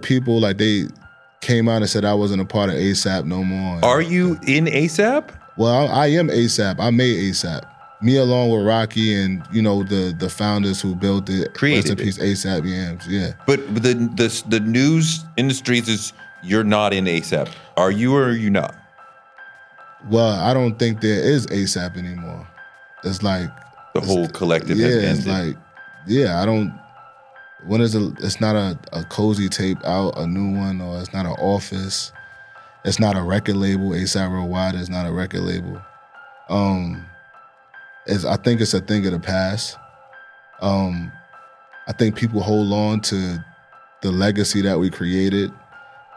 people like they came out and said I wasn't a part of ASAP no more. Are you in ASAP? Well, I am ASAP. I made ASAP. Me along with Rocky and the founders who built it. Created Rest in peace, ASAP Yams. Yeah. But the news industries is you're not in ASAP. Are you or are you not? Well, I don't think there is ASAP anymore. It's like the whole collective has ended. It's like, I don't. When is it's not a cozy tape out, a new one, or it's not an office. It's not a record label. ASAP Worldwide is not a record label. I think it's a thing of the past. I think people hold on to the legacy that we created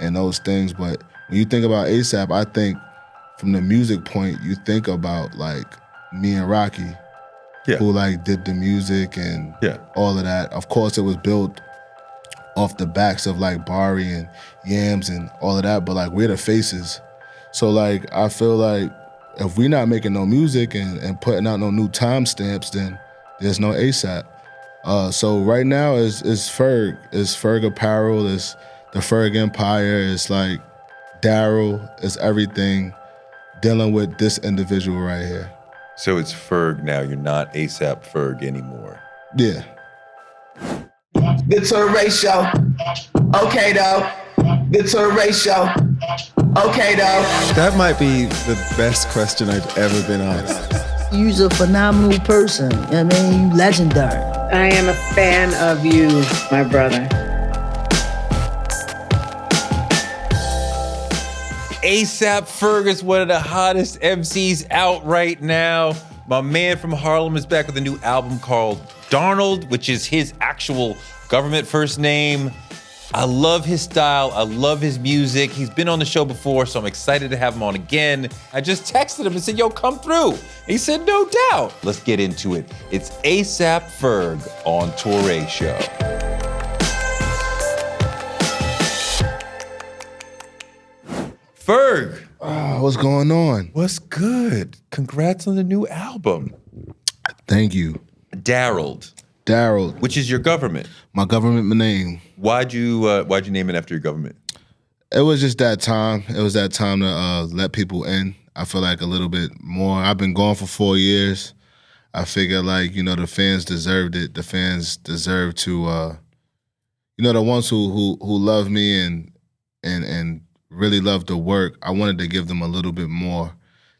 and those things. But when you think about ASAP, I think from the music point, you think about like me and Rocky, who like did the music and all of that. Of course, it was built off the backs of like Bari and Yams and all of that, but like we're the faces. So like I feel like if we're not making no music and putting out no new timestamps, then there's no ASAP. So right now is Ferg. It's Ferg Apparel, it's the Ferg Empire, it's like Darold, it's everything dealing with this individual right here. So it's Ferg now, you're not ASAP Ferg anymore. Yeah. The Touré show. Okay, though. The Touré show. Okay, though. That might be the best question I've ever been asked. You're a phenomenal person. I mean, you legendary. I am a fan of you, my brother. ASAP Ferg is one of the hottest MCs out right now. My man from Harlem is back with a new album called Darold, which is his actual government first name. I love his style. I love his music. He's been on the show before, so I'm excited to have him on again. I just texted him and said, yo, come through. And he said, no doubt. Let's get into it. It's ASAP Ferg on Touré Show. Ferg. What's going on? What's good? Congrats on the new album. Thank you. Darold. Darold. Which is your government. My government name. Why'd you name it after your government? It was just that time. It was that time to let people in. I feel like a little bit more. I've been gone for 4 years. I figure like, the fans deserved it. The fans deserve to, the ones who love me and really love the work, I wanted to give them a little bit more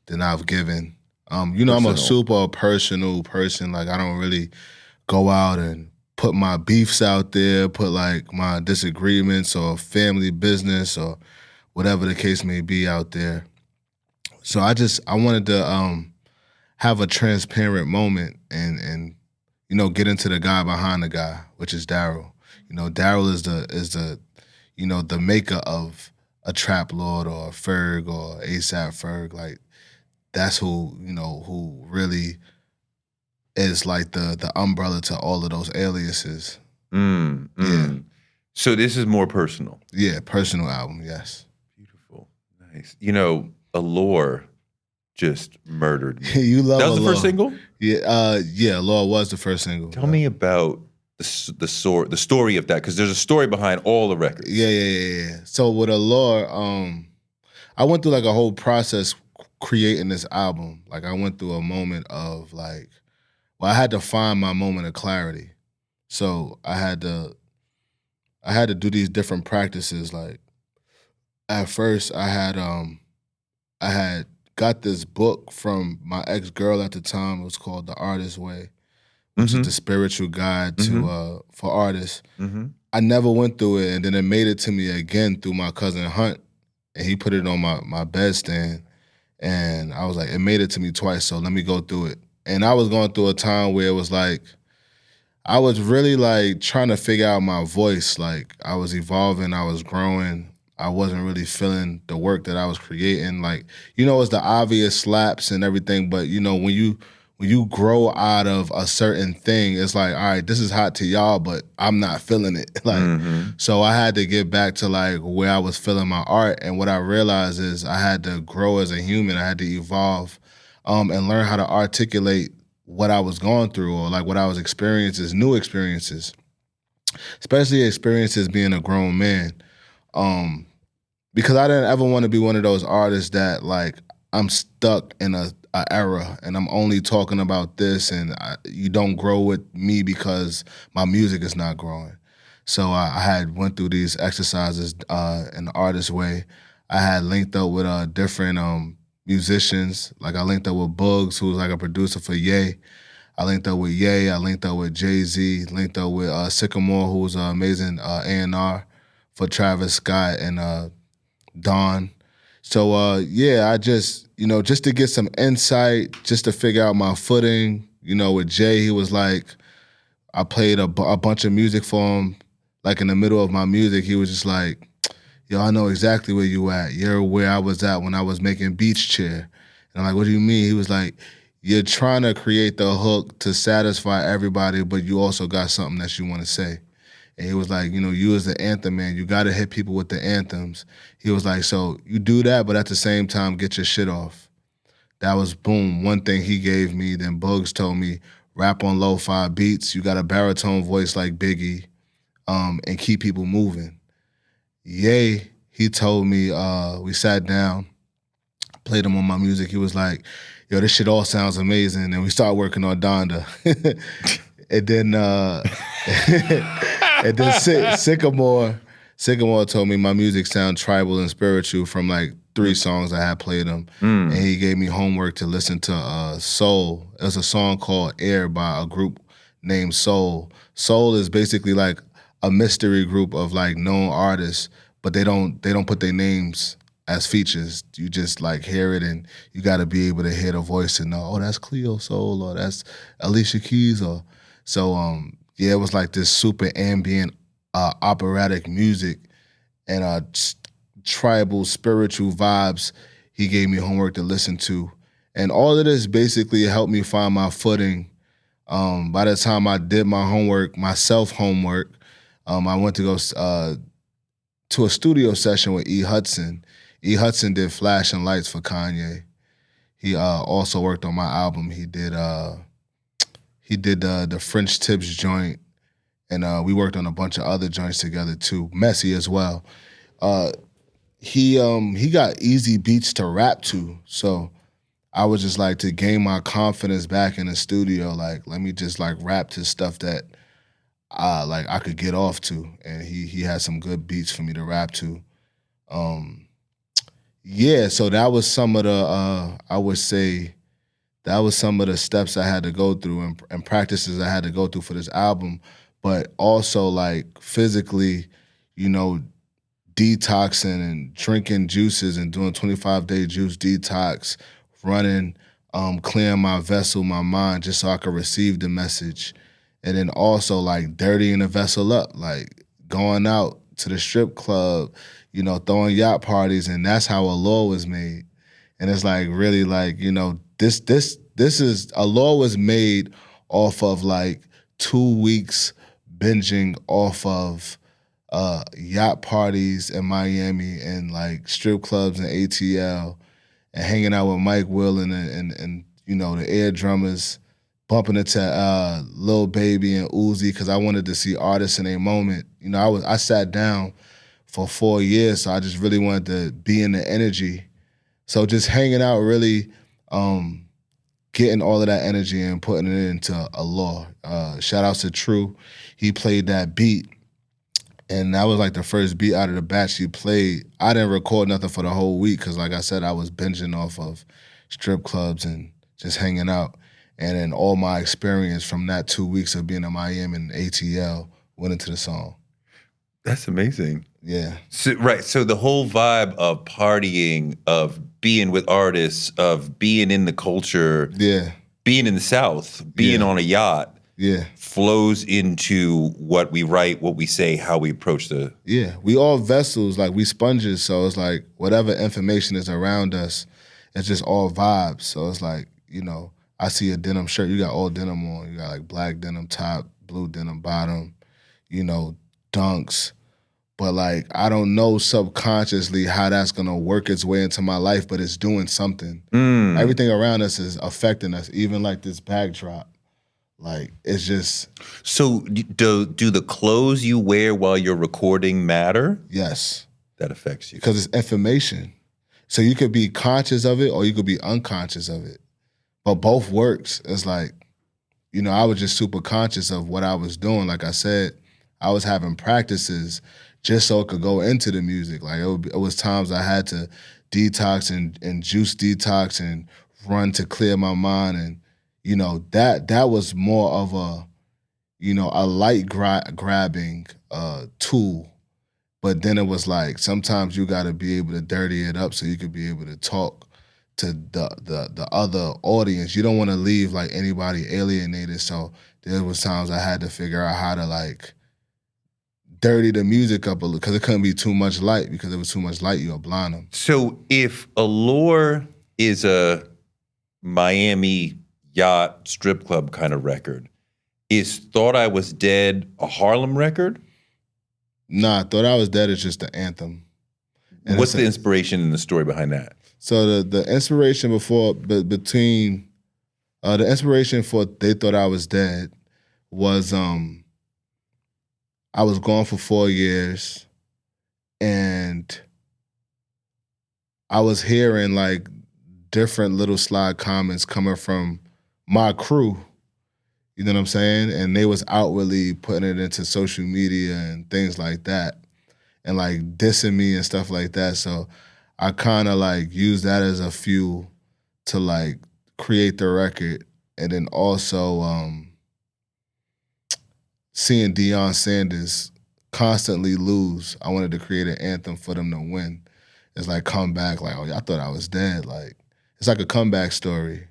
than I've given. I'm a super personal person. Like I don't really go out and put my beefs out there, put like my disagreements or family business or whatever the case may be out there. So I wanted to have a transparent moment and get into the guy behind the guy, which is Darold. Darold is the maker of a Trap Lord or a Ferg or ASAP Ferg. Like that's who really is like the umbrella to all of those aliases. Yeah. So this is more personal. Yeah, personal album, yes. Beautiful. Nice. Allure just murdered me. You love That was Allure. the first single? Yeah, Allure was the first single. Tell me about the story of that, because there's a story behind all the records. Yeah. So with Allure, I went through like a whole process creating this album. Like I went through a moment of like, I had to find my moment of clarity. So I had to do these different practices. Like at first I had got this book from my ex-girl at the time. It was called The Artist's Way, which is the spiritual guide to for artists. I never went through it, and then it made it to me again through my cousin Hunt, and he put it on my bedstand, and I was like, it made it to me twice, so let me go through it. And I was going through a time where it was like, I was really like trying to figure out my voice. Like I was evolving, I was growing. I wasn't really feeling the work that I was creating. Like, it's the obvious slaps and everything, but when you grow out of a certain thing, it's like, all right, this is hot to y'all, but I'm not feeling it. Like, so I had to get back to like where I was feeling my art. And what I realized is I had to grow as a human. I had to evolve and learn how to articulate what I was going through or like what I was experiencing, new experiences. especially experiences being a grown man. Because I didn't ever want to be one of those artists that like I'm stuck in a era and I'm only talking about this and you don't grow with me because my music is not growing. So I had went through these exercises in the artist way. I had linked up with different musicians. Like I linked up with Bugs, who was like a producer for Ye. I linked up with Ye. I linked up with Jay-Z. Linked up with Sycamore, who was an amazing A&R for Travis Scott and Don. So yeah, I just, just to get some insight, just to figure out my footing. With Jay, he was like, I played a bunch of music for him. Like in the middle of my music, he was just like, yo, I know exactly where you at. You're where I was at when I was making Beach Chair. And I'm like, what do you mean? He was like, you're trying to create the hook to satisfy everybody, but you also got something that you want to say. And he was like, you as the anthem man, you got to hit people with the anthems. He was like, so you do that, but at the same time, get your shit off. That was, boom, one thing he gave me. Then Bugs told me, rap on lo-fi beats. You got a baritone voice like Biggie, and keep people moving. Ye, he told me, we sat down, played him on my music. He was like, yo, this shit all sounds amazing. And we started working on Donda. And then Sycamore told me my music sound tribal and spiritual from like 3 songs I had played him. And he gave me homework to listen to Soul. It was a song called Air by a group named Soul. Soul is basically like a mystery group of like known artists, but they don't put their names as features. You just like hear it and you gotta be able to hear the voice and know, oh, that's Cleo Soul or that's Alicia Keys or yeah, it was like this super ambient operatic music and tribal spiritual vibes he gave me homework to listen to. And all of this basically helped me find my footing. By the time I did my homework, my self-homework, I went to go to a studio session with E. Hudson. E. Hudson did Flash and Lights for Kanye. He also worked on my album. He did the French Tips joint, and we worked on a bunch of other joints together too. Messy as well. He got easy beats to rap to, so I was just like, to gain my confidence back in the studio, like let me just like rap to stuff that like I could get off to, and he had some good beats for me to rap to. Yeah, so that was some of the I would say that was some of the steps I had to go through and practices I had to go through for this album, but also like physically, detoxing and drinking juices and doing 25-day juice detox, running, clearing my vessel, my mind, just so I could receive the message. And then also like dirtying the vessel up, like going out to the strip club, throwing yacht parties, and that's how Allure was made. And it's like really like, this is, Allure was made off of like 2 weeks binging off of yacht parties in Miami and like strip clubs in ATL and hanging out with Mike Will and the air drummers, bumping into Lil Baby and Uzi because I wanted to see artists in a moment. I sat down for 4 years, so I just really wanted to be in the energy. So just hanging out, really getting all of that energy and putting it into Allure. Shout outs to True. He played that beat, and that was like the first beat out of the batch he played. I didn't record nothing for the whole week because, like I said, I was binging off of strip clubs and just hanging out. And then all my experience from that 2 weeks of being in Miami and ATL went into the song. That's amazing. Yeah. So, right. So the whole vibe of partying, of being with artists, of being in the culture, being in the South, being on a yacht, flows into what we write, what we say, how we approach the... Yeah. We all vessels, like we sponges, so it's like whatever information is around us, it's just all vibes. So it's like, I see a denim shirt, you got all denim on. You got like black denim top, blue denim bottom, dunks. But like, I don't know subconsciously how that's gonna work its way into my life, but it's doing something. Everything around us is affecting us, even like this backdrop. Like, it's just, So do the clothes you wear while you're recording matter? yes, That affects you. because it's information. So you could be conscious of it or you could be unconscious of it. But both works. It's like, you know, I was just super conscious of what I was doing. Like I said, I was having practices just so it could go into the music. Like it was times I had to detox and juice detox and run to clear my mind. And, you know, that was more of a, you know, a light grabbing tool. But then it was like, sometimes you got to be able to dirty it up so you could be able to talk to the other audience. You don't want to leave like anybody alienated. So there was times I had to figure out how to like dirty the music up a little because it couldn't be too much light, because if it was too much light, you'll blind them. So if Allure is a Miami yacht strip club kind of record, is Thought I Was Dead a Harlem record? Nah, Thought I Was Dead is just the anthem. And What's the inspiration and the story behind that? So the inspiration between the inspiration for They Thought I Was Dead was I was gone for 4 years and I was hearing like different little slide comments coming from my crew. You know what I'm saying? And they was outwardly putting it into social media and things like that and like dissing me and stuff like that. So I kind of like used that as a fuel to like create the record. And then also seeing Deion Sanders constantly lose, I wanted to create an anthem for them to win. It's like come back, like, oh, I thought I was dead. Like, it's like a comeback story.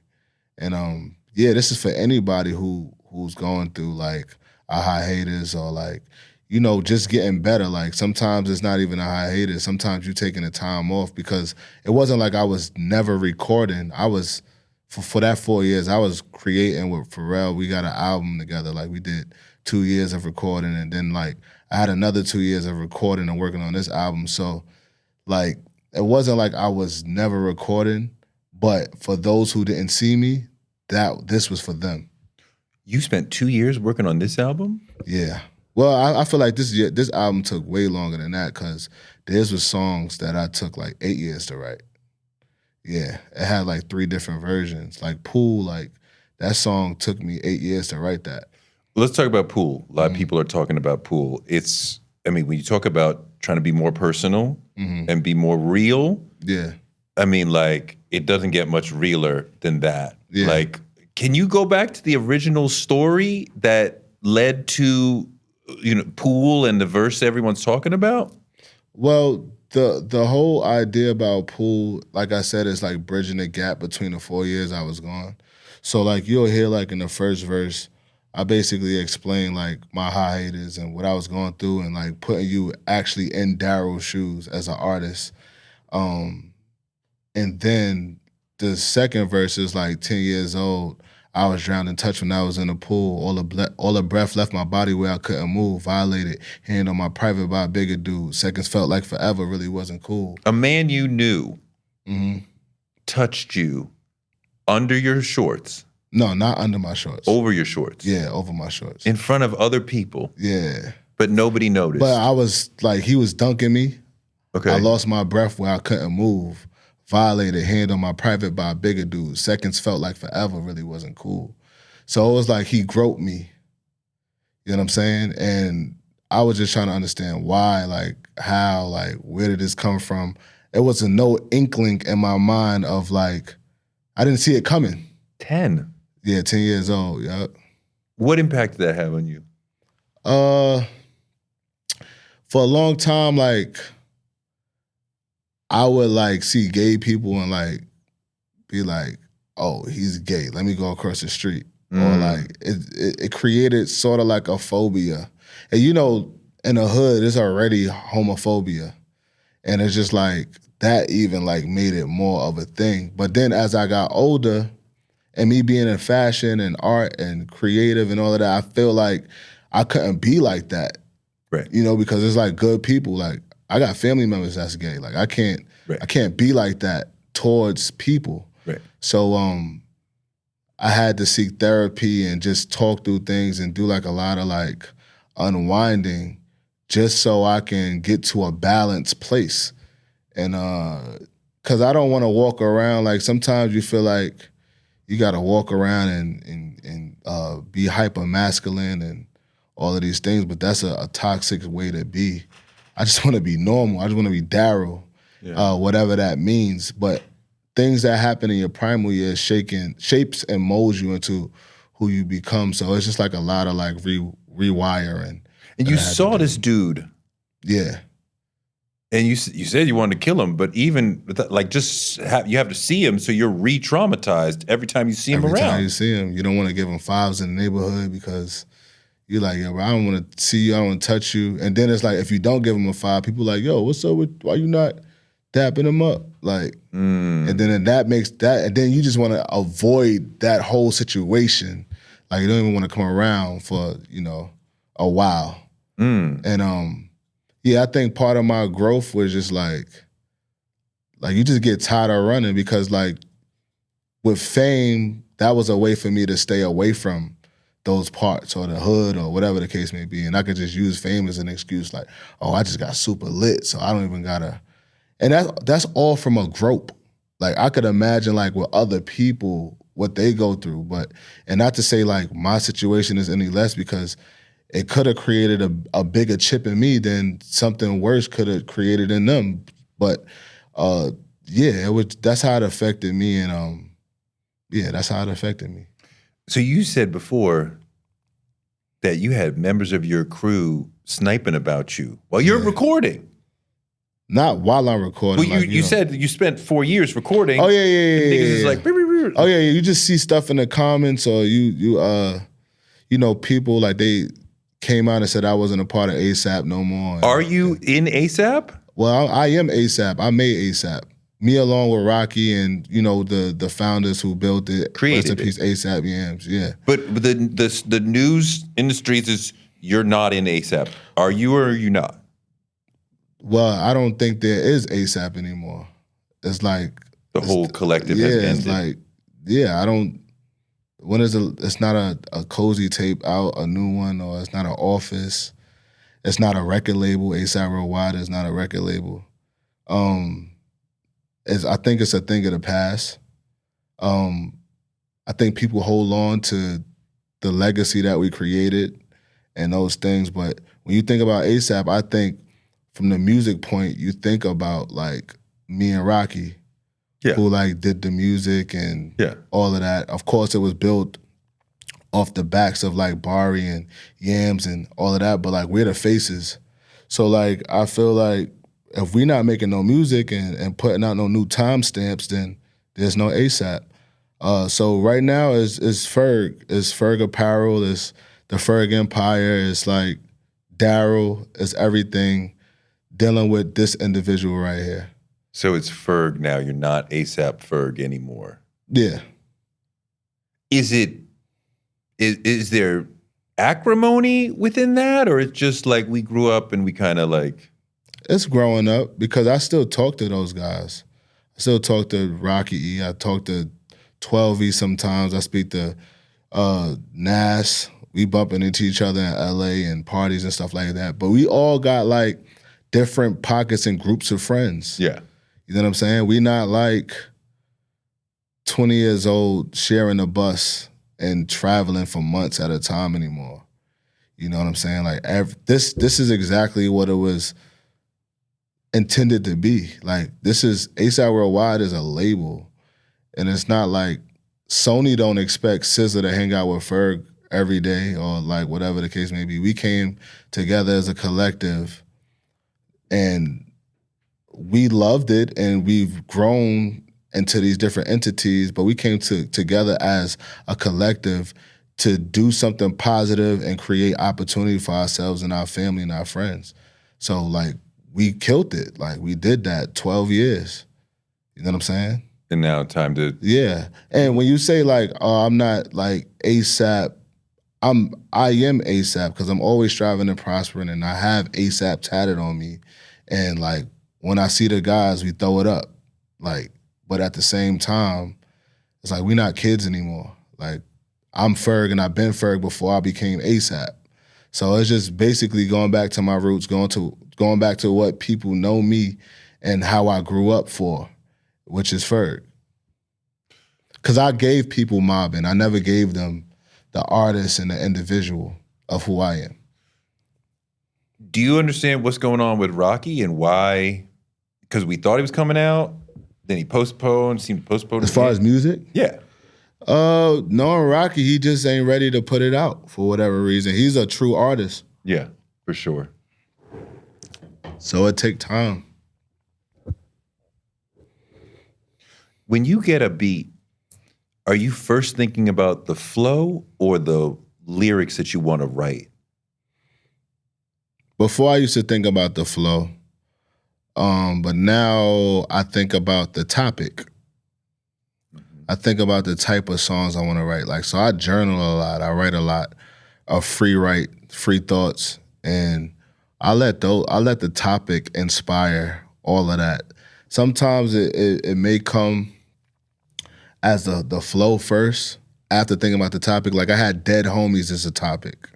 And yeah, this is for anybody who's going through like a hiatus or like, you know, just getting better. Like sometimes it's not even a hiatus. Sometimes you're taking a time off, because it wasn't like I was never recording. I was, for that 4 years, I was creating with Pharrell. We got an album together. Like we did 2 years of recording, and then like I had another 2 years of recording and working on this album. So like it wasn't like I was never recording, but for those who didn't see me, this was for them. You spent 2 years working on this album? Yeah. Well, I feel like this album took way longer than that, because theirs was songs that I took like 8 years to write. Yeah, it had like 3 different versions. Like Pool, like that song took me 8 years to write that. Let's talk about Pool. A lot of people are talking about Pool. It's, I mean, when you talk about trying to be more personal and be more real, Yeah. I mean, like, it doesn't get much realer than that. Yeah. Like, can you go back to the original story that led to, you know, Pool and the verse everyone's talking about? Well, the whole idea about Pool, like I said, is like bridging the gap between the 4 years I was gone. So like you'll hear like in the first verse, I basically explain like my hiatus and what I was going through, and like putting you actually in Darold's shoes as an artist. And then the second verse is like 10 years old. I was drowned in touch when I was in the pool. All the breath left my body where I couldn't move. Violated, hand on my private by a bigger dude. Seconds felt like forever, really wasn't cool. A man you knew touched you under your shorts. No, not under my shorts. Over your shorts. Yeah, over my shorts. In front of other people. Yeah. But nobody noticed. But I was like, he was dunking me. Okay. I lost my breath where I couldn't move. Violated, hand on my private by a bigger dude. Seconds felt like forever, really wasn't cool. So it was like he groped me. You know what I'm saying? And I was just trying to understand why, like how, like where did this come from? It was a no inkling in my mind of like, I didn't see it coming. 10. Yeah, 10 years old, yeah. What impact did that have on you? For a long time, like, I would like see gay people and like be like, oh, he's gay. Let me go across the street. Or like it created sort of like a phobia. And you know, in the hood, there's already homophobia. And it's just like that even like made it more of a thing. But then as I got older, and me being in fashion and art and creative and all of that, I feel like I couldn't be like that. Right. You know, because it's like good people. Like I got family members that's gay. Like I can't be like that towards people. Right. So I had to seek therapy and just talk through things and do like a lot of like unwinding just so I can get to a balanced place. And cause I don't want to walk around like sometimes you feel like you gotta walk around and be hyper masculine and all of these things, but that's a toxic way to be. I just want to be normal. I just want to be Darold, whatever that means. But things that happen in your primal years shapes and molds you into who you become. So it's just like a lot of like rewiring. And you saw this dude. Yeah. And you said you wanted to kill him, but even like you have to see him, so you're re-traumatized every time you see him around. Every time you see him, you don't want to give him fives in the neighborhood because you're like, yo, bro, I don't want to see you, I don't want to touch you. And then it's like, if you don't give him a five, people are like, yo, what's up with, why you not dapping him up? Like, and then that makes that, and then you just want to avoid that whole situation. Like, you don't even want to come around for, a while. And yeah, I think part of my growth was just like you just get tired of running because like with fame, that was a way for me to stay away from those parts or the hood or whatever the case may be. And I could just use fame as an excuse like, oh, I just got super lit, so I don't even gotta. And that's all from a grope. Like I could imagine like with other people, what they go through, and not to say like my situation is any less because it could have created a bigger chip in me than something worse could have created in them. But yeah, that's how it affected me, and yeah, that's how it affected me. So you said before that you had members of your crew sniping about you while you're recording. Not while I'm recording. Well, you said you spent 4 years recording. Oh yeah. Niggas is like, oh yeah, you just see stuff in the comments, or people like they came out and said I wasn't a part of ASAP no more. Are you in ASAP? Well, I am ASAP. I made ASAP. Me along with Rocky and the founders who built it. Created Rest in peace, ASAP Yams. Yeah. But the news in the streets is you're not in ASAP. Are you or are you not? Well, I don't think there is ASAP anymore. It's like the whole collective has ended. It's like, yeah, I don't. When is it's not a cozy tape out, a new one, or it's not an office. It's not a record label. ASAP Worldwide is not a record label. I think it's a thing of the past. I think people hold on to the legacy that we created and those things. But when you think about ASAP, I think from the music point, you think about like me and Rocky. Yeah. Who like did the music and all of that. Of course, it was built off the backs of like Bari and Yams and all of that, but like we're the faces. So like I feel like if we're not making no music and putting out no new timestamps, then there's no ASAP. So right now is Ferg. It's Ferg Apparel, it's the Ferg Empire, it's like Darold, it's everything dealing with this individual right here. So it's Ferg now. You're not ASAP Ferg anymore. Yeah. Is there acrimony within that, or it's just like we grew up and we kind of like? It's growing up because I still talk to those guys. I still talk to Rocky E. I talk to 12E sometimes. I speak to Nas. We bumping into each other in LA and parties and stuff like that. But we all got like different pockets and groups of friends. Yeah. You know what I'm saying? We not like 20 years old sharing a bus and traveling for months at a time anymore. You know what I'm saying? Like this is exactly what it was intended to be. Like this is ASAP Worldwide is a label, and it's not like Sony don't expect SZA to hang out with Ferg every day or like whatever the case may be. We came together as a collective, and we loved it, and we've grown into these different entities, but we came together as a collective to do something positive and create opportunity for ourselves and our family and our friends. So like we killed it. Like we did that 12 years. You know what I'm saying? And now time to Yeah. And when you say like, oh, I'm not like ASAP, I am ASAP because I'm always striving and prospering, and I have ASAP tatted on me. And like when I see the guys, we throw it up. Like, but at the same time, it's like we're not kids anymore. Like I'm Ferg and I've been Ferg before I became ASAP. So it's just basically going back to my roots, going back to what people know me and how I grew up for, which is Ferg. Because I gave people mobbing. I never gave them the artist and the individual of who I am. Do you understand what's going on with Rocky and why? Because we thought he was coming out, then he seemed to postpone. As far as music? Yeah. Knowing Rocky, he just ain't ready to put it out for whatever reason. He's a true artist. Yeah, for sure. So it take time. When you get a beat, are you first thinking about the flow or the lyrics that you want to write? Before I used to think about the flow, but now I think about the topic. I think about the type of songs I want to write. Like, so I journal a lot. I write a lot of free thoughts, and I let the topic inspire all of that. Sometimes it may come as the flow first after thinking about the topic. Like I had Dead Homies as a topic.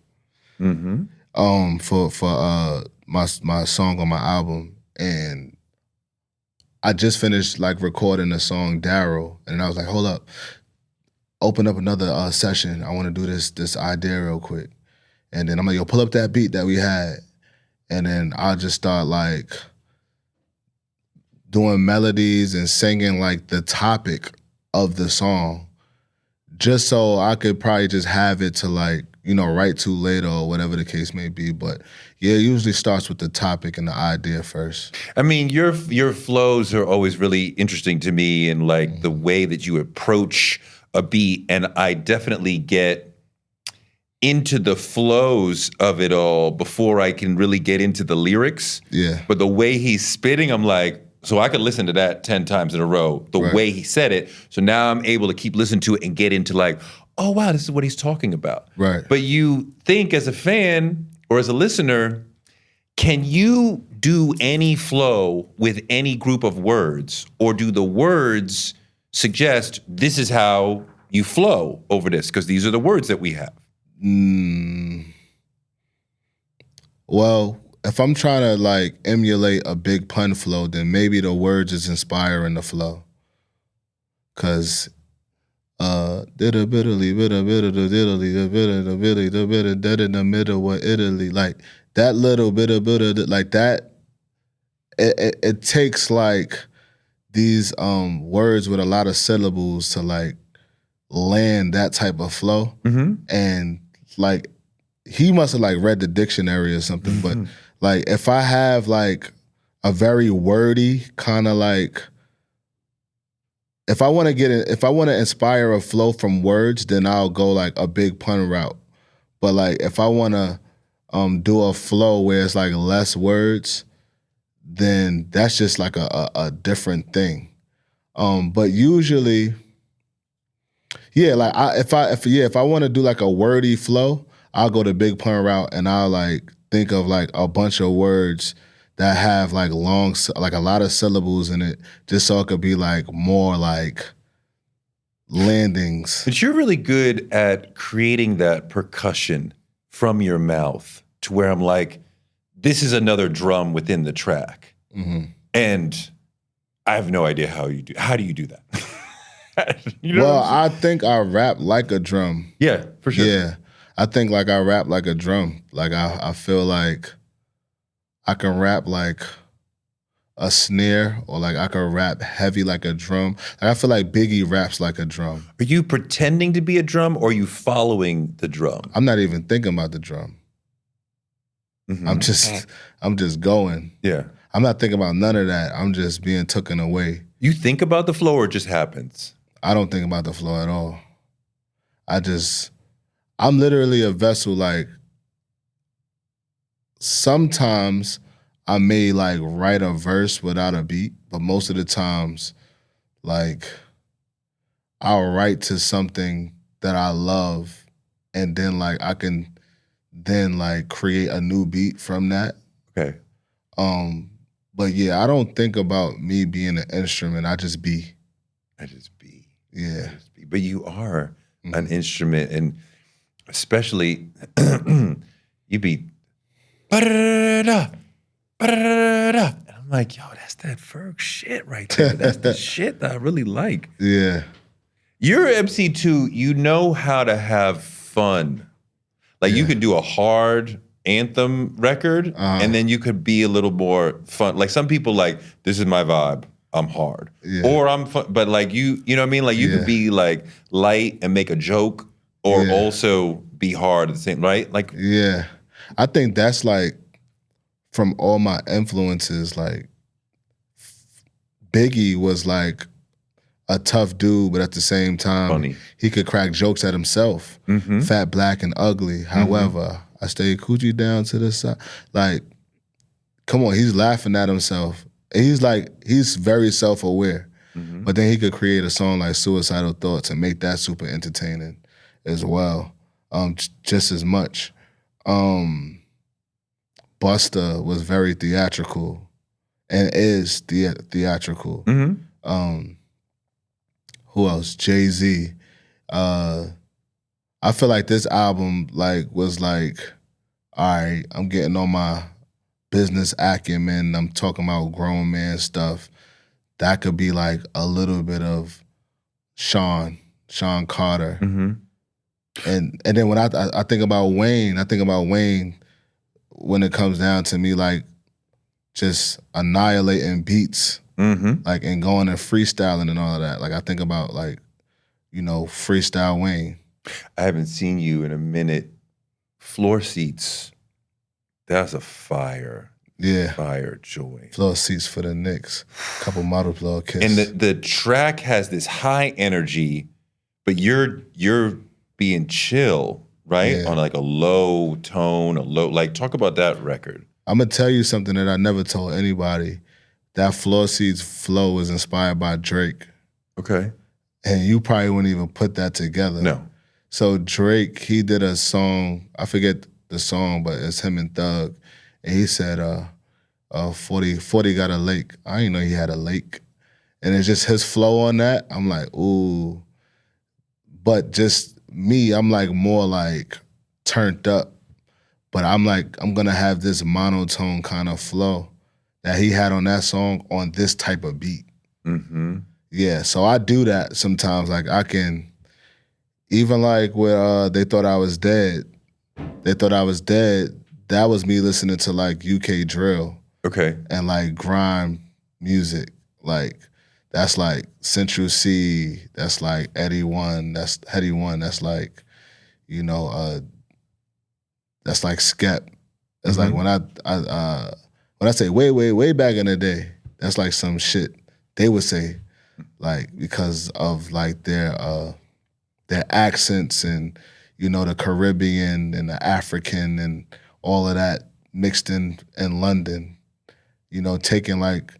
Mm-hmm. For my song on my album, and I just finished like recording the song Darold, and I was like, hold up, open up another session. I want to do this idea real quick, and then I'm like, yo, pull up that beat that we had, and then I'll just start like doing melodies and singing like the topic of the song, just so I could probably just have it to like, you know, write to later or whatever the case may be. But yeah, it usually starts with the topic and the idea first. I mean, your flows are always really interesting to me, and like the way that you approach a beat, and I definitely get into the flows of it all before I can really get into the lyrics. Yeah. But the way he's spitting, I'm like, so I could listen to that 10 times in a row, the way he said it. So now I'm able to keep listening to it and get into like, oh, wow, this is what he's talking about. Right. But you think as a fan or as a listener, can you do any flow with any group of words? Or do the words suggest this is how you flow over this? Because these are the words that we have. Well, if I'm trying to like emulate a big pun flow, then maybe the words is inspiring the flow. Cause did a bitterly, dead in the middle of Italy. Like that little bit of like that, it takes like these words with a lot of syllables to like land that type of flow. Mm-hmm. And like he must have like read the dictionary or something, but like if I have like a very wordy kind of like, if I want to inspire a flow from words, then I'll go like a big pun route. But like if I want to do a flow where it's like less words, then that's just like a different thing. But usually, yeah, like if I want to do like a wordy flow, I'll go the big pun route, and I'll like think of like a bunch of words that have like long, like a lot of syllables in it, just so it could be like more like landings. But you're really good at creating that percussion from your mouth to where I'm like, this is another drum within the track. Mm-hmm. And I have no idea how you do that. You know Well, I think I rap like a drum. Yeah, for sure. Yeah, I think like I rap like a drum. Like I feel like I can rap like a snare, or like I can rap heavy like a drum. Like I feel like Biggie raps like a drum. Are you pretending to be a drum, or are you following the drum? I'm not even thinking about the drum. Mm-hmm. I'm just going. Yeah. I'm not thinking about none of that. I'm just being taken away. You think about the flow, or it just happens? I don't think about the flow at all. I'm literally a vessel. Like sometimes I may like write a verse without a beat, but most of the times, like I'll write to something that I love, and then like I can then like create a new beat from that. Okay. But yeah, I don't think about me being an instrument. I just be. I just be. Yeah. But you are an instrument, and especially you be ba-da-da-da, ba-da-da-da. And I'm like, yo, that's that Ferg shit right there. That's the shit that I really like. Yeah. You're MC too. You know how to have fun. Like you could do a hard anthem record, and then you could be a little more fun. Like some people like, this is my vibe. I'm hard, or I'm fun. But like you know what I mean? Like you could be like light and make a joke, or also be hard at the same, right? Like I think that's like from all my influences. Like Biggie was like a tough dude, but at the same time, he could crack jokes at himself. Fat, black, and ugly. However, I stay coochie down to the side. Like, come on, he's laughing at himself. He's very self-aware. But then he could create a song like Suicidal Thoughts and make that super entertaining as well, just as much. Busta was very theatrical and is theatrical. Who else? Jay-Z. I feel like this album was like, all right, I'm getting on my business acumen. I'm talking about grown man stuff. That could be like a little bit of Sean Carter. And then when I think about Wayne, when it comes down to me like just annihilating beats, like and going and freestyling and all of that. Like I think about like, freestyle Wayne. I haven't seen you in a minute. Floor Seats. That's a fire. Yeah. Fire joint. Floor Seats for the Knicks. Couple model blow kiss. And the track has this high energy, but you're being chill, right? Yeah. On like a low tone, like talk about that record. I'm gonna tell you something that I never told anybody. That Floor Seats flow was inspired by Drake. Okay. And you probably wouldn't even put that together. No. So Drake, he did a song, I forget the song, but it's him and Thug. And he said, 40 got a lake. I didn't know he had a lake. And it's just his flow on that. I'm like, ooh. But just me, I'm like more like turned up. But I'm like, I'm gonna have this monotone kind of flow that he had on that song on this type of beat. Yeah, so I do that sometimes. Like I can, even like with They Thought I Was Dead. That was me listening to like UK drill. Okay. And like grime music. Like that's like Central C, that's like Eddie One, that's Heady One, that's like, that's like Skep. That's like when I say way back in the day, that's like some shit they would say, like because of like their accents and the Caribbean and the African and all of that mixed in London, taking like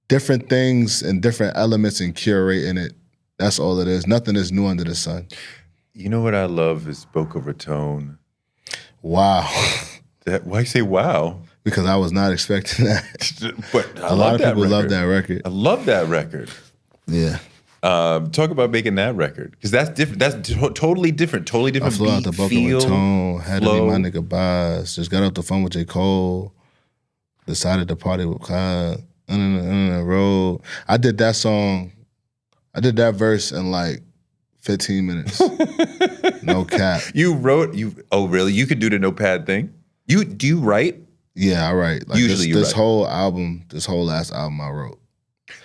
different things and different elements and curating it. That's all it is. Nothing is new under the sun. You know what I love is Boca Raton. Wow. Why say wow? Because I was not expecting that. But a lot of people love that record. I love that record. Yeah. Talk about making that record, because that's different. That's totally different. Totally different. I flew out to Boca Raton, had to be my nigga Boz. Just got off the phone with J. Cole. Decided to party with Kyle. On the road. I did that song. I did that verse in like 15 minutes. No cap. Oh really? You could do the notepad thing? Do you write? Yeah, I write. Like Usually this whole last album I wrote.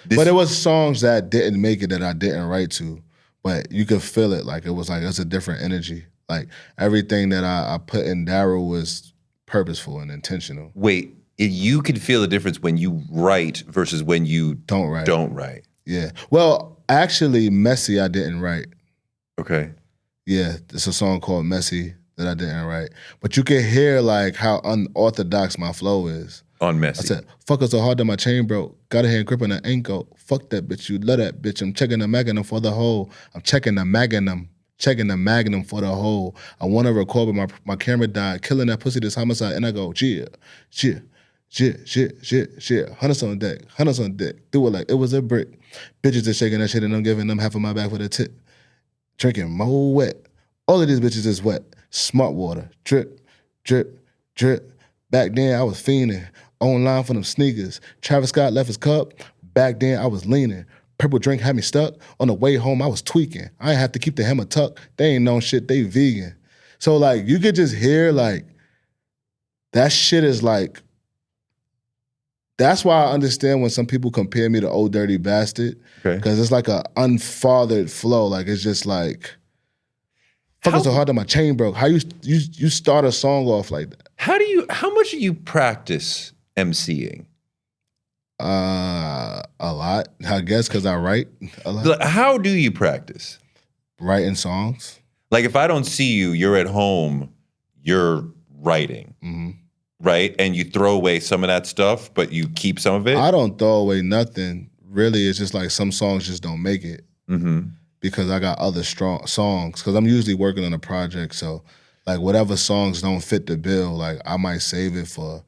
But it was songs that didn't make it that I didn't write to. But you could feel it. Like it's a different energy. Like everything that I put in Darold was purposeful and intentional. Wait, you could feel the difference when you write versus when you don't write. Yeah. Well, actually, Messy I didn't write. Okay. Yeah, it's a song called Messy that I didn't write. But you can hear like how unorthodox my flow is. On Messy. I said, fuck her so hard that my chain broke. Got a hand grip on her ankle. Fuck that bitch, you love that bitch. I'm checking the magnum for the hole. I'm checking the magnum for the hole. I want to record, but my camera died. Killing that pussy, this homicide. And I go, yeah. Shit. Hunters on deck. Do it like it was a brick. Bitches are shaking that shit and I'm giving them half of my back for the tip. Drinking more wet. All of these bitches is wet. Smart water. Drip. Back then I was fiending. Online for them sneakers. Travis Scott left his cup. Back then I was leaning. Purple drink had me stuck. On the way home I was tweaking. I ain't have to keep the hammer tucked. They ain't known shit, they vegan. So like you could just hear like that shit is like, that's why I understand when some people compare me to Old Dirty Bastard. Because it's like a unfathered flow. Like it's just like, fucking so hard that my chain broke. How you start a song off like that? How much do you practice MCing? A lot, I guess, because I write a lot. Like, how do you practice? Writing songs. Like if I don't see you, you're at home, you're writing. Mm-hmm. Right? And you throw away some of that stuff, but you keep some of it? I don't throw away nothing. Really, it's just like some songs just don't make it. Mm-hmm. Because I got other strong songs. Because I'm usually working on a project, so like whatever songs don't fit the bill, like I might save it for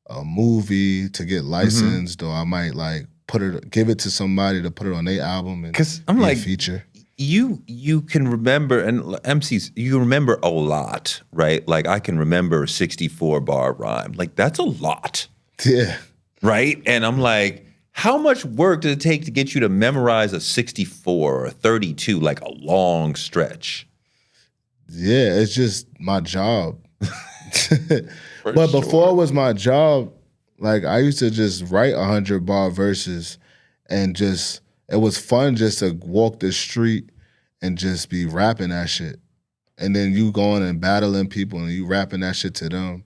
a movie to get licensed, or I might like give it to somebody to put it on their album and I'm like, feature. You can remember, and MCs, you remember a lot, right? Like I can remember a 64 bar rhyme. Like that's a lot. Yeah. Right? And I'm like, how much work did it take to get you to memorize a 64 or a 32, like a long stretch? Yeah, it's just my job. But before it was my job, like I used to just write 100 bar verses and just, it was fun just to walk the street and just be rapping that shit. And then you going and battling people and you rapping that shit to them.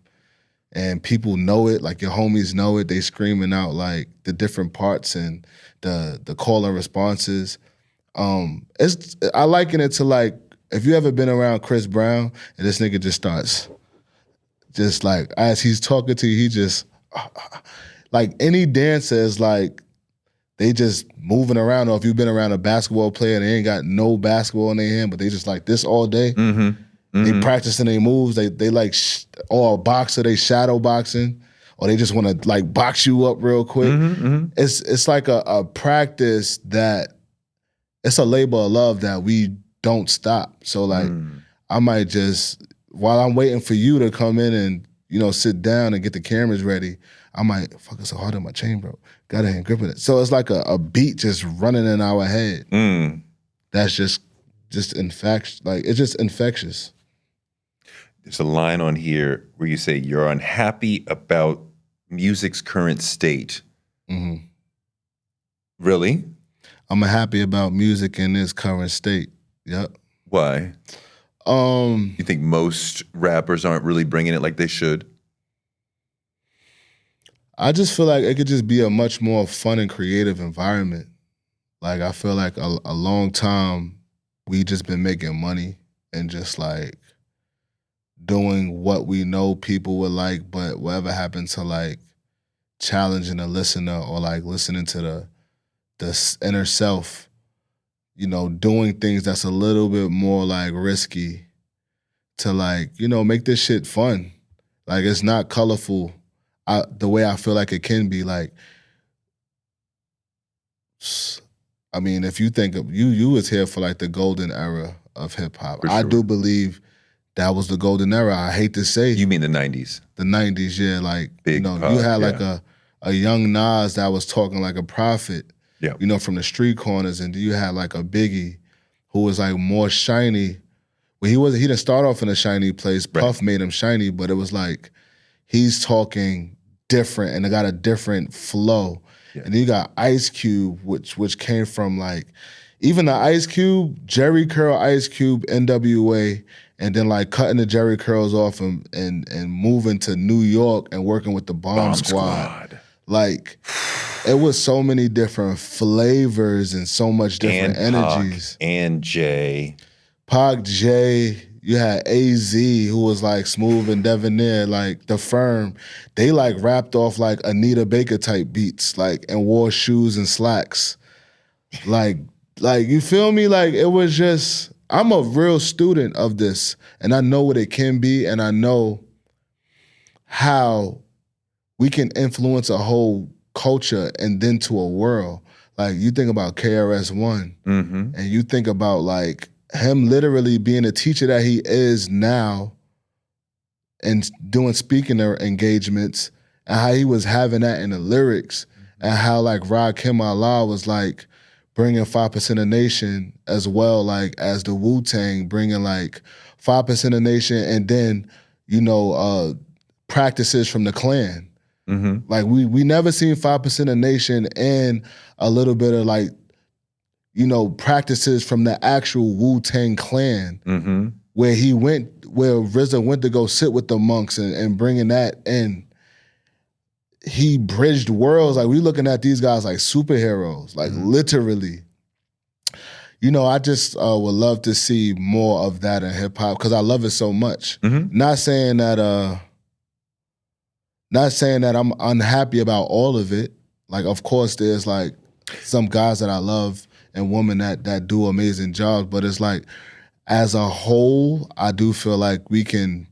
And people know it, like your homies know it. They screaming out like the different parts and the call and responses. I liken it to like, if you ever been around Chris Brown and this nigga just starts, just like, as he's talking to you, he just, like any dancer is like, they just moving around. Or if you've been around a basketball player and they ain't got no basketball in their hand, but they just like this all day. Mm-hmm. Mm-hmm. They practicing their moves. They like, or a boxer, they shadow boxing. Or they just want to like box you up real quick. Mm-hmm, mm-hmm. It's like a practice that, it's a labor of love that we don't stop. So like, I might just, while I'm waiting for you to come in and, you know, sit down and get the cameras ready, I might, fuck, it's so hard that my chain broke. Got a hand gripping it. So it's like a beat just running in our head. That's just infectious. Like, it's just infectious. There's a line on here where you say you're unhappy about music's current state. Mm-hmm. Really? I'm happy about music in its current state. Yep. Why? You think most rappers aren't really bringing it like they should? I just feel like it could just be a much more fun and creative environment. Like I feel like a long time we just been making money and just like doing what we know people would like, but whatever happened to like challenging a listener or like listening to the inner self, you know, doing things that's a little bit more like risky to like, you know, make this shit fun. Like it's not colorful the way I feel like it can be. Like, I mean, if you think of, you was here for like the golden era of hip hop. Sure. I do believe that was the golden era. I hate to say. You mean the 90s? The 90s, yeah. Like, Big you know, pop, you had like a young Nas that was talking like a prophet. Yeah. You know, from the street corners, and you had like a Biggie who was like more shiny. Well, he didn't start off in a shiny place. Right. Puff made him shiny, but it was like he's talking different and it got a different flow. Yeah. And then you got Ice Cube, which came from like even the Ice Cube, Jerry Curl, Ice Cube, NWA, and then like cutting the Jerry Curls off and moving to New York and working with the Bomb Squad. Like, it was so many different flavors and so much different energies. Pac and Jay. Pac, Jay, you had AZ, who was like smooth and debonair, like The Firm. They like rapped off like Anita Baker type beats, like, and wore shoes and slacks. Like you feel me? Like it was just, I'm a real student of this and I know what it can be and I know how we can influence a whole culture and then to a world. Like you think about KRS-One and you think about like him literally being a teacher that he is now and doing speaking engagements and how he was having that in the lyrics and how like Rakim Allah was like bringing 5% of Nation as well, like as the Wu-Tang bringing like 5% of Nation and then, you know, practices from the Klan. Like we never seen 5% of Nation and a little bit of like, you know, practices from the actual Wu-Tang Clan where RZA went to go sit with the monks and bringing that in. He bridged worlds. Like we looking at these guys like superheroes, like literally. You know, I just would love to see more of that in hip hop because I love it so much. Not saying that I'm unhappy about all of it. Like, of course, there's like some guys that I love and women that do amazing jobs, but it's like as a whole, I do feel like we can.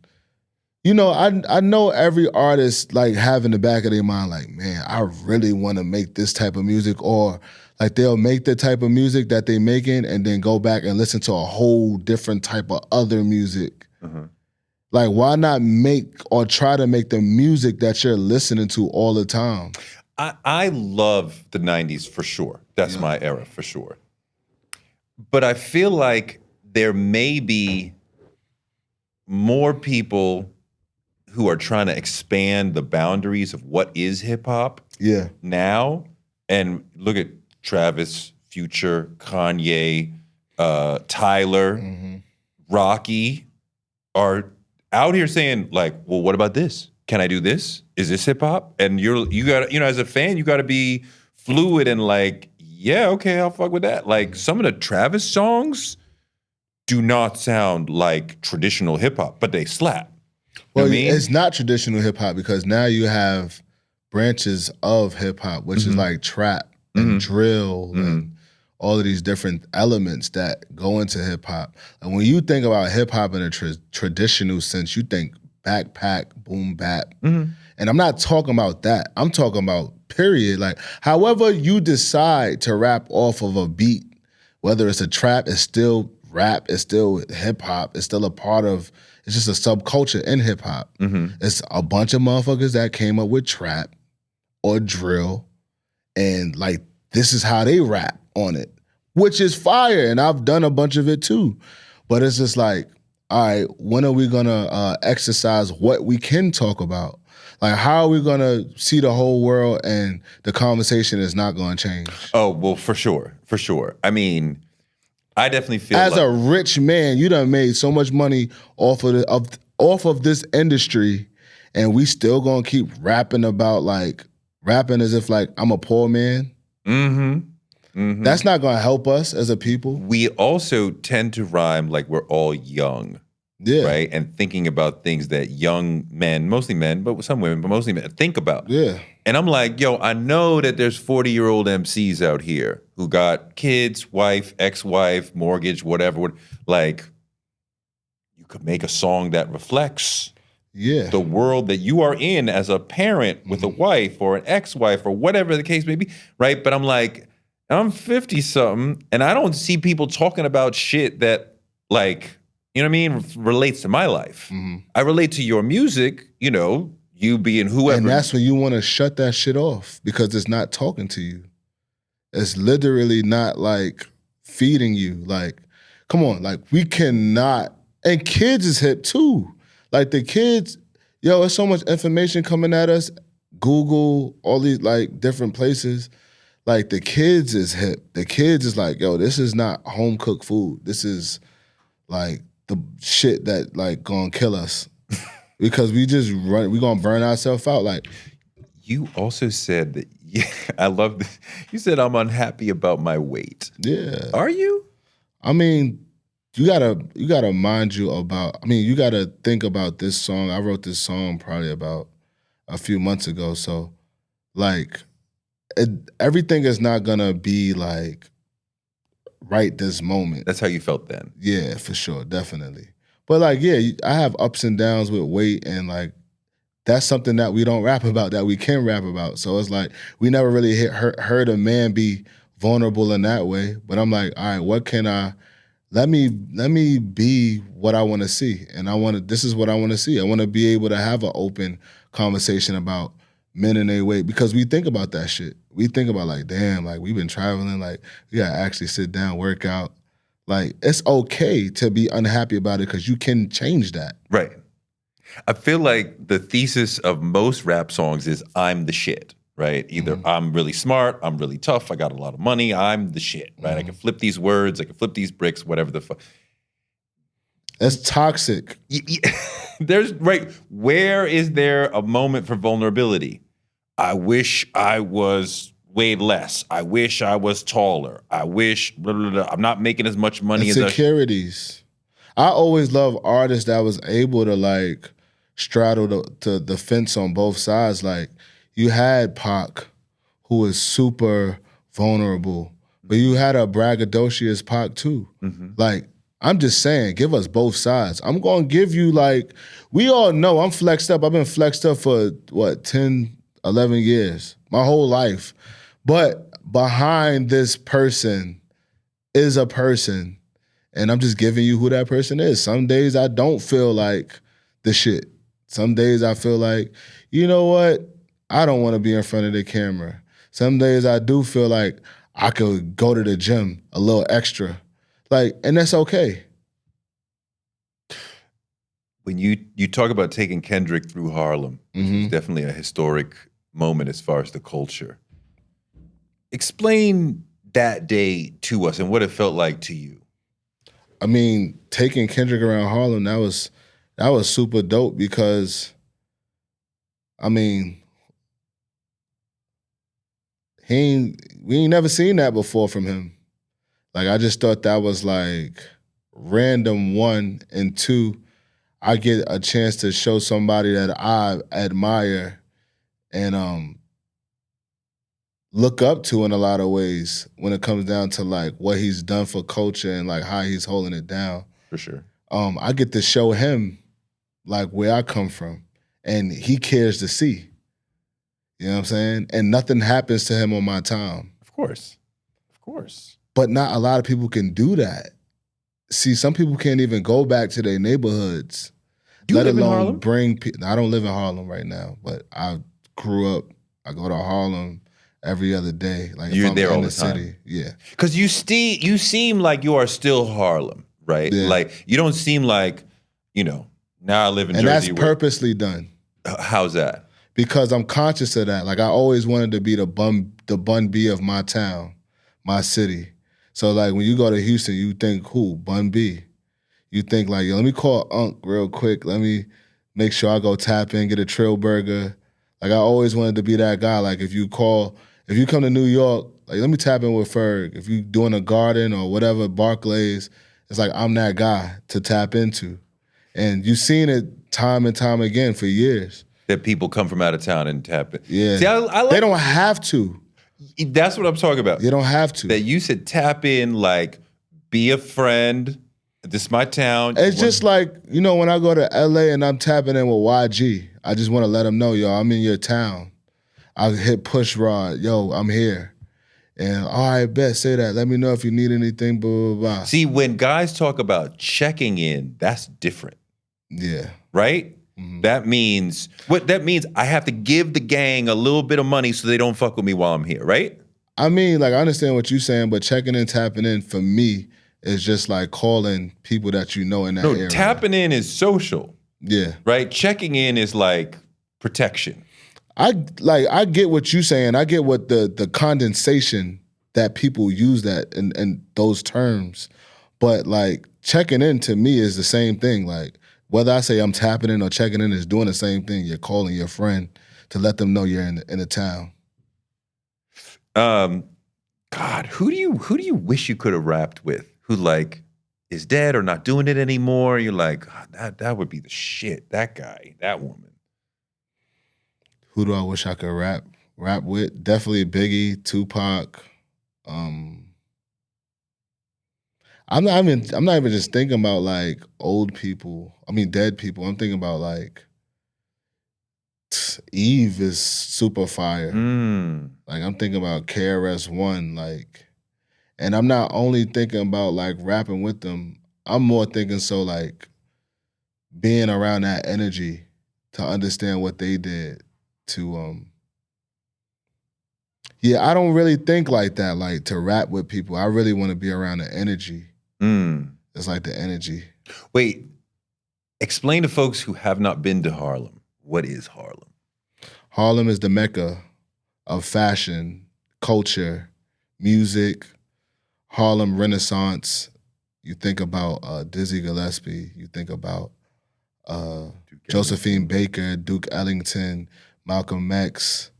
You know, I know every artist like have in the back of their mind like, man, I really want to make this type of music, or like they'll make the type of music that they making and then go back and listen to a whole different type of other music. Like, why not make or try to make the music that you're listening to all the time? I love the 90s for sure. That's my era for sure. But I feel like there may be more people who are trying to expand the boundaries of what is hip hop now. And look at Travis, Future, Kanye, Tyler, Rocky are out here saying like, well, what about this? Can I do this? Is this hip hop? And you got, you know, as a fan, you got to be fluid and like, yeah, okay, I'll fuck with that. Like some of the Travis songs do not sound like traditional hip hop, but they slap. Well, You know what I mean? it's not traditional hip hop because now you have branches of hip hop, which is like trap and drill and all of these different elements that go into hip hop. And when you think about hip hop in a traditional sense, you think backpack, boom bap. And I'm not talking about that. I'm talking about period. Like, however you decide to rap off of a beat, whether it's a trap, it's still rap, it's still hip hop, it's still a part of. It's just a subculture in hip hop. It's a bunch of motherfuckers that came up with trap or drill, and like this is how they rap on it, which is fire. And I've done a bunch of it too. But it's just like, all right, when are we gonna exercise what we can talk about? Like, how are we gonna see the whole world and the conversation is not gonna change? Oh, well, for sure. For sure. I mean, I definitely feel as like a rich man, you done made so much money off of this industry, and we still gonna keep rapping about like rapping as if like I'm a poor man. That's not gonna help us as a people. we also tend to rhyme like we're all young, right? And thinking about things that young men, mostly men, but some women, but mostly men, think about. And I'm like, yo, I know that there's 40-year-old MCs out here who got kids, wife, ex-wife, mortgage, whatever. Like, you could make a song that reflects the world that you are in as a parent with a wife or an ex-wife or whatever the case may be, right? But I'm like, I'm 50-something, and I don't see people talking about shit that, like, you know what I mean, relates to my life. I relate to your music, you know, you being whoever. And that's when you want to shut that shit off because it's not talking to you. It's literally not like feeding you. Like, come on, like we cannot. And kids is hip too. Like the kids, yo, there's so much information coming at us. Google, all these like different places. Like the kids is hip. The kids is like, yo, this is not home cooked food. This is like the shit that like gonna kill us. Because we gonna burn ourselves out. Like, you also said that, I love this. You said I'm unhappy about my weight. Yeah. Are you? I mean, you gotta mind you about, I mean, you gotta think about this song. I wrote this song probably about a few months ago. So like everything is not gonna be like right this moment. That's how you felt then. Yeah, for sure, definitely. But like, yeah, I have ups and downs with weight and like that's something that we don't rap about, that we can rap about. So it's like we never really heard a man be vulnerable in that way. But I'm like, all right, what can I? Let me be what I want to see, and this is what I want to see. I want to be able to have an open conversation about men in their weight, because we think about that shit. We think about like, damn, like we've been traveling, like we gotta actually sit down, work out. Like it's okay to be unhappy about it because you can change that. Right. I feel like the thesis of most rap songs is I'm the shit, right? Either I'm really smart, I'm really tough, I got a lot of money, I'm the shit, right? I can flip these words, I can flip these bricks, whatever the fuck. That's toxic. There's, right, where is there a moment for vulnerability? I wish I was weighed less. I wish I was taller. I wish, blah, blah, blah. I'm not making as much money as insecurities. I always love artists that was able to like straddle the fence on both sides. Like you had Pac, who was super vulnerable, but you had a braggadocious Pac too. Like I'm just saying, give us both sides. I'm gonna give you like, we all know I'm flexed up. I've been flexed up for what, 10, 11 years, my whole life. But behind this person is a person, and I'm just giving you who that person is. Some days I don't feel like the shit. Some days I feel like, you know what? I don't want to be in front of the camera. Some days I do feel like I could go to the gym a little extra. Like, and that's okay. When you talk about taking Kendrick through Harlem, it's definitely a historic moment as far as the culture. Explain that day to us and what it felt like to you. I mean, taking Kendrick around Harlem, that was super dope because, I mean, we ain't never seen that before from him. Like, I just thought that was like random, one, and two, I get a chance to show somebody that I admire and look up to in a lot of ways when it comes down to like what he's done for culture and like how he's holding it down. For sure. I get to show him like where I come from, and he cares to see. You know what I'm saying? And nothing happens to him on my time. Of course. Of course. But not a lot of people can do that. See, some people can't even go back to their neighborhoods. You live in Harlem? Bring people. I don't live in Harlem right now, but I grew up. I go to Harlem every other day. Like You're if I'm there in all the the time. city. Yeah. Because you seem like you are still Harlem, right? Yeah. Like you don't seem like, now I live in And Jersey. that's purposely done. How's that? Because I'm conscious of that. Like I always wanted to be the Bun B of my town, my city. So like when you go to Houston, you think who? Bun B. You think like, yo, let me call Unc real quick. Let me make sure I go tap in, get a Trill Burger. Like I always wanted to be that guy. Like if you come to New York, like let me tap in with Ferg. If you doing a garden or whatever, Barclays, it's like I'm that guy to tap into. And you've seen it time and time again for years. That people come from out of town and tap it. Yeah. See, I like, they don't have to. That's what I'm talking about. You don't have to. That you said tap in, like, be a friend. This is my town. It's just like, when I go to LA and I'm tapping in with YG, I just want to let them know, yo, I'm in your town. I hit push rod, yo, I'm here. And all right, bet, say that. Let me know if you need anything, blah, blah, blah. See, when guys talk about checking in, that's different. Yeah. Right? Mm-hmm. That means I have to give the gang a little bit of money so they don't fuck with me while I'm here, right? I mean, like, I understand what you're saying, but checking in, tapping in, for me, is just like calling people that you know in that area. Tapping in is social. Yeah. Right? Checking in is like protection. I get what you're saying. I get what the condensation that people use that in those terms. But like checking in to me is the same thing. Like whether I say I'm tapping in or checking in is doing the same thing. You're calling your friend to let them know you're in the town. God, who do you wish you could have rapped with? Who like is dead or not doing it anymore? You're like, that would be the shit. That guy, that woman. Who do I wish I could rap with? Definitely Biggie, Tupac. I'm not even just thinking about like old people. I mean dead people. I'm thinking about like Eve is super fire. Mm. Like I'm thinking about KRS-One, like, and I'm not only thinking about like rapping with them. I'm more thinking so like being around that energy to understand what they did to yeah, I don't really think like that, like to rap with people. I really want to be around the energy. Mm. It's like the energy. Wait, explain to folks who have not been to Harlem. What is Harlem? Harlem is the mecca of fashion, culture, music, Harlem Renaissance. You think about Dizzy Gillespie. You think about Josephine Baker, Duke Ellington, Malcolm X,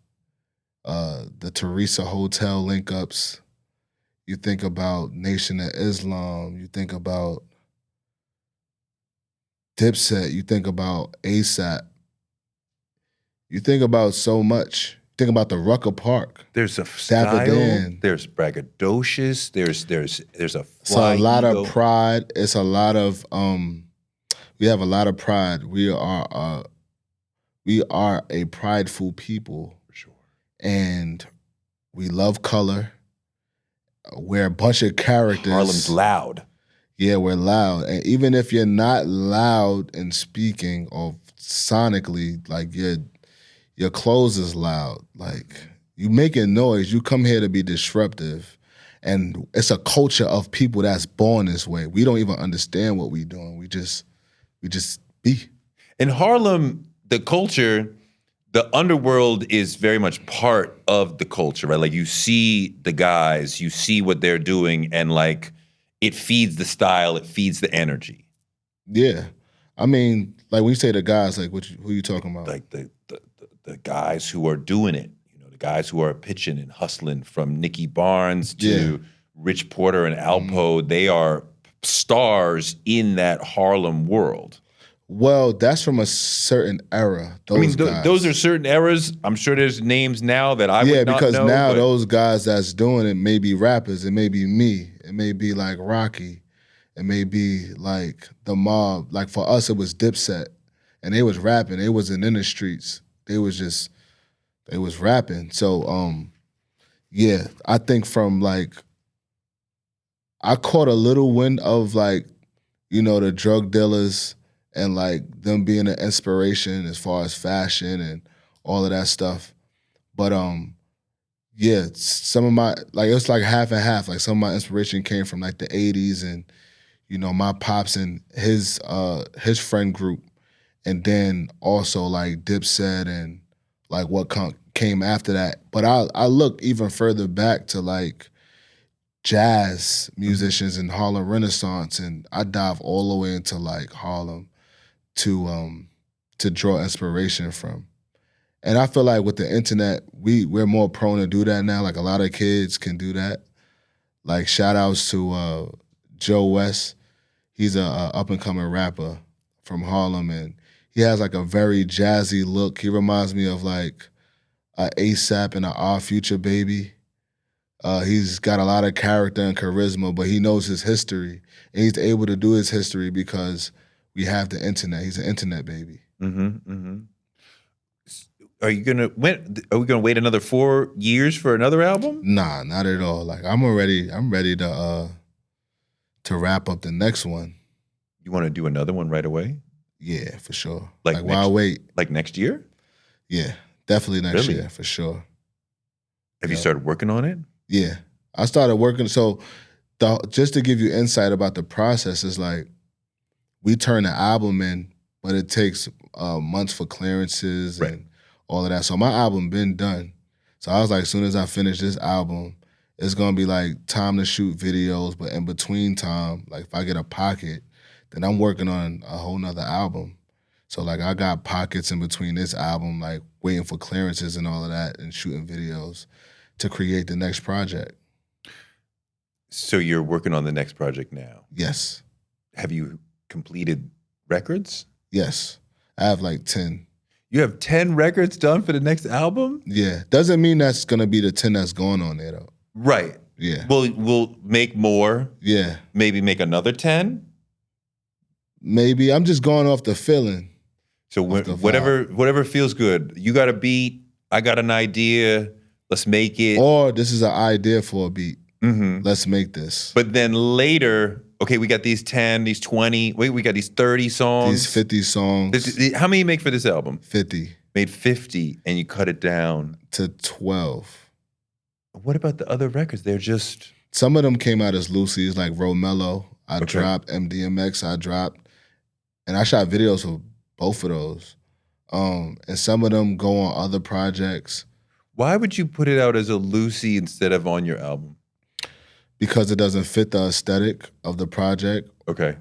the Teresa Hotel link-ups. You think about Nation of Islam. You think about Dipset. You think about ASAP. You think about so much. Think about the Rucker Park. There's a Dapper style. Dan. There's braggadocious. There's a It's fly a lot ego. of pride. It's a lot of we have a lot of pride. We are a prideful people. For sure. And we love color. We're a bunch of characters. Harlem's loud. Yeah, we're loud. And even if you're not loud in speaking or sonically, like your clothes is loud. Like you making noise. You come here to be disruptive. And it's a culture of people that's born this way. We don't even understand what we're doing. We just be. In Harlem, the culture, the underworld is very much part of the culture, right? Like you see the guys, you see what they're doing, and like it feeds the style, it feeds the energy. Yeah. I mean, like when you say the guys, like who you talking about? Like the guys who are doing it, you know, the guys who are pitching and hustling, from Nicky Barnes to Rich Porter and Alpo, they are stars in that Harlem world. Well, that's from a certain era. Guys. Those are certain eras. I'm sure there's names now that I would not know. Yeah, because now those guys that's doing it may be rappers. It may be me. It may be like Rocky. It may be like the mob. Like for us, it was Dipset. And they was rapping. They wasn't in the streets. They was rapping. So, yeah, I think from like, I caught a little wind of like, you know, the drug dealers and like them being an inspiration as far as fashion and all of that stuff. But yeah, some of my, like it was like half and half. Like some of my inspiration came from like the 80s and, you know, my pops and his friend group. And then also like Dipset and like what came after that. But I look even further back to like jazz musicians in Harlem Renaissance, and I dive all the way into like Harlem to draw inspiration from. And I feel like with the internet, we're more prone to do that now. Like a lot of kids can do that. Like shout outs to Joe West. He's a up and coming rapper from Harlem, and he has like a very jazzy look. He reminds me of like a ASAP and an Our Future Baby. He's got a lot of character and charisma, but he knows his history. And he's able to do his history because we have the internet. He's an internet baby. Mm-hmm, mm-hmm. Are we gonna wait another 4 years for another album? Nah, not at all. Like I'm ready to wrap up the next one. You want to do another one right away? Yeah, for sure. Like why wait? Like next year? Yeah, definitely next year, for sure. Have you started working on it? Yeah. I started working. So just to give you insight about the process, is like we turn the album in, but it takes months for clearances and all of that. So my album been done. So I was like, as soon as I finish this album, it's going to be like time to shoot videos. But in between time, like if I get a pocket, then I'm working on a whole nother album. So like I got pockets in between this album, like waiting for clearances and all of that and shooting videos to create the next project. So you're working on the next project now? Yes. Have you completed records? Yes. I have like 10. You have 10 records done for the next album? Yeah. Doesn't mean that's going to be the 10 that's going on there though. Right. Yeah. We'll make more. Yeah. Maybe make another 10? Maybe. I'm just going off the feeling. So whatever feels good. You got a beat. I got an idea. Let's make it. Or this is an idea for a beat. Mm-hmm. Let's make this. But then later, okay, we got these 10, these 20. Wait, we got these 30 songs. These 50 songs. How many you make for this album? 50. Made 50, and you cut it down to 12. What about the other records? They're just... Some of them came out as loosies, like Romello. I dropped, MDMX I dropped. And I shot videos for both of those. And some of them go on other projects. Why would you put it out as a Lucy instead of on your album? Because it doesn't fit the aesthetic of the project. Okay.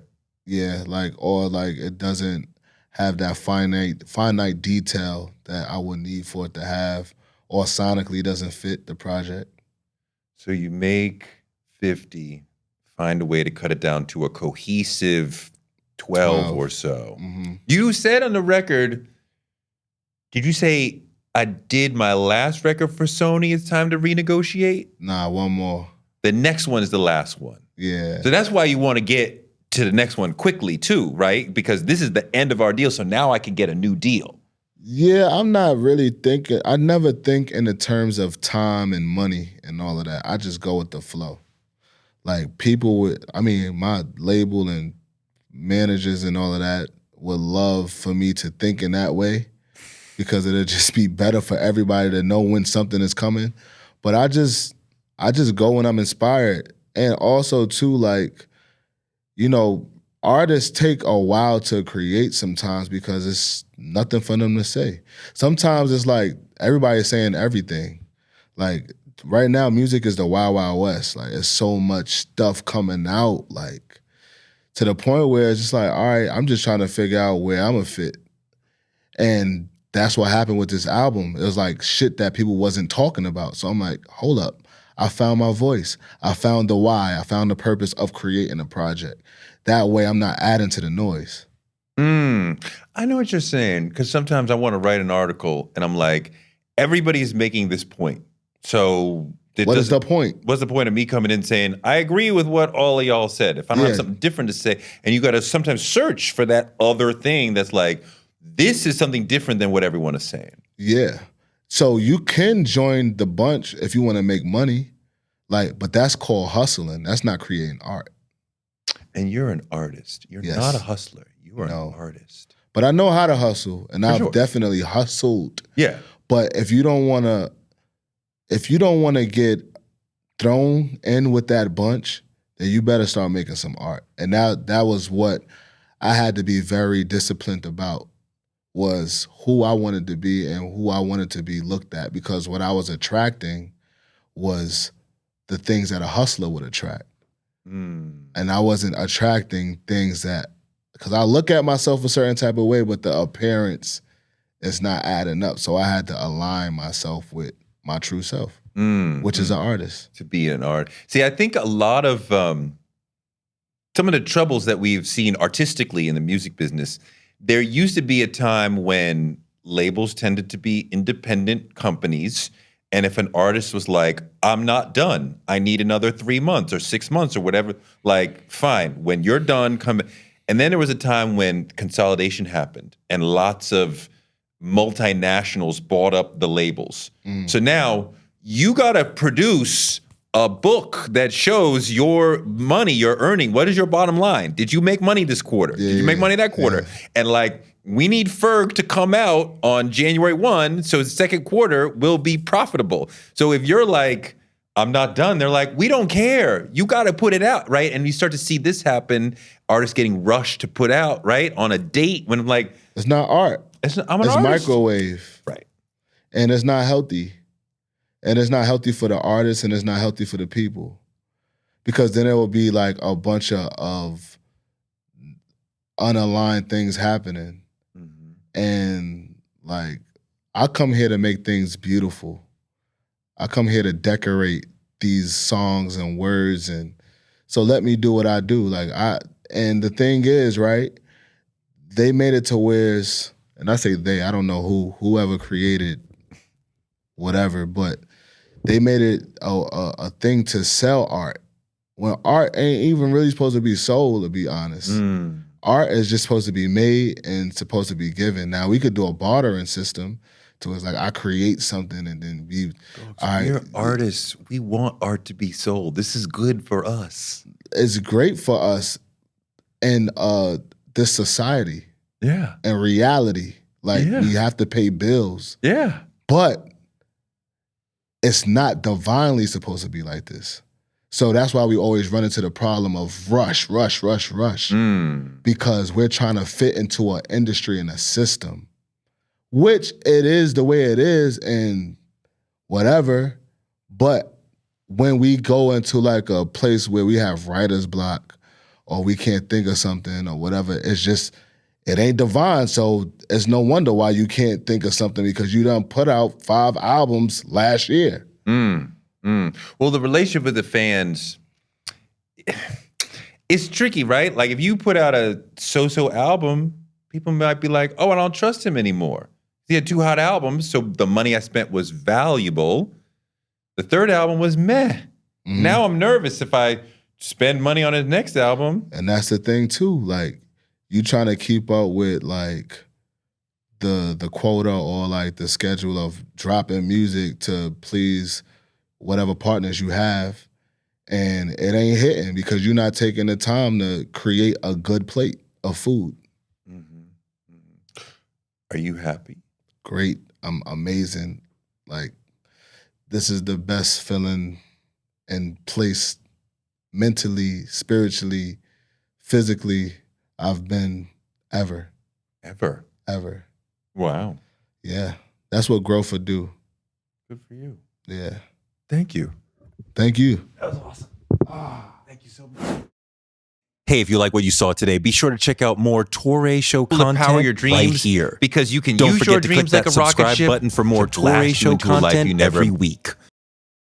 Yeah, or it doesn't have that finite detail that I would need for it to have, or sonically doesn't fit the project. So you make 50, find a way to cut it down to a cohesive 12 or so. Mm-hmm. You said on the record, did you say, I did my last record for Sony, it's time to renegotiate? Nah, one more. The next one is the last one. Yeah. So that's why you want to get to the next one quickly too, right? Because this is the end of our deal, so now I can get a new deal. Yeah, I'm not really thinking, I never think in the terms of time and money and all of that. I just go with the flow. Like my label and managers and all of that would love for me to think in that way, because it'll just be better for everybody to know when something is coming. But I just go when I'm inspired. And also too, artists take a while to create sometimes because it's nothing for them to say. Sometimes it's like everybody's saying everything. Like right now, music is the Wild Wild West. Like there's so much stuff coming out, like to the point where it's just like, all right, I'm just trying to figure out where I'm gonna fit. And that's what happened with this album. It was like shit that people wasn't talking about. So I'm like, hold up. I found my voice. I found the why. I found the purpose of creating a project. That way I'm not adding to the noise. I know what you're saying, because sometimes I want to write an article and I'm like, everybody's making this point. So what is the point? What's the point of me coming in saying, I agree with what all of y'all said? If I don't have something different to say, and you got to sometimes search for that other thing that's like, this is something different than what everyone is saying. Yeah. So you can join the bunch if you want to make money, but that's called hustling. That's not creating art. And you're an artist. You're not a hustler. You are an artist. But I know how to hustle, and I've definitely hustled. Yeah. But if you don't want to get thrown in with that bunch, then you better start making some art. And that was what I had to be very disciplined about, was who I wanted to be and who I wanted to be looked at, because what I was attracting was the things that a hustler would attract. And I wasn't attracting things that, because I look at myself a certain type of way, but the appearance is not adding up. So I had to align myself with my true self, which is an artist. To be an artist. See, I think a lot of some of the troubles that we've seen artistically in the music business, there used to be a time when labels tended to be independent companies. And if an artist was like, I'm not done, I need another 3 months or 6 months or whatever, like, fine, when you're done, come. And then there was a time when consolidation happened and lots of multinationals bought up the labels. So now you got to produce a book that shows your money you're earning. What is your bottom line? Did you make money this quarter? Did you make money that quarter? And we need Ferg to come out on January 1, so the second quarter will be profitable. So if you're like, I'm not done, they're like, we don't care. You got to put it out, right? And you start to see this happen, artists getting rushed to put out, right? On a date when I'm like, it's not art. I'm an artist. Microwave. Right. And it's not healthy. And it's not healthy for the artists, and it's not healthy for the people. Because then it will be like a bunch of unaligned things happening. And I come here to make things beautiful. I come here to decorate these songs and words, and so let me do what I do. And the thing is, right, they made it to where, and I say they, I don't know whoever created whatever, but they made it a thing to sell art. When art ain't even really supposed to be sold, to be honest. art is just supposed to be made and supposed to be given. Now we could do a bartering system to it's like I create something and then we're artists. We want art to be sold. This is good for us. It's great for us in this society. Yeah. And reality. Like we have to pay bills. Yeah. But it's not divinely supposed to be like this. So that's why we always run into the problem of rush. Because we're trying to fit into an industry and a system, which it is the way it is and whatever. But when we go into like a place where we have writer's block or we can't think of something or whatever, it's just, it ain't divine. So it's no wonder why you can't think of something because you done put out 5 albums last year. Well, the relationship with the fans, it's tricky, right? Like if you put out a so-so album, people might be like, oh, I don't trust him anymore. He had 2 hot albums, so the money I spent was valuable. The 3rd album was meh. Now I'm nervous if I spend money on his next album. And that's the thing too, like you trying to keep up with like the quota or like the schedule of dropping music to please whatever partners you have, and it ain't hitting because you're not taking the time to create a good plate of food. Are you happy? Great. I'm amazing. Like, this is the best feeling and place mentally, spiritually, physically I've been ever. Ever? Wow. Yeah. That's what growth would do. Good for you. Yeah. Thank you. Thank you. That was awesome. Thank you so much. Hey, if you like what you saw today, be sure to check out more Touré show content Power your dreams right here. Because you can Don't use forget your to dreams click like that a rocket subscribe ship button for more to blast Touré you show into a life content you never every week.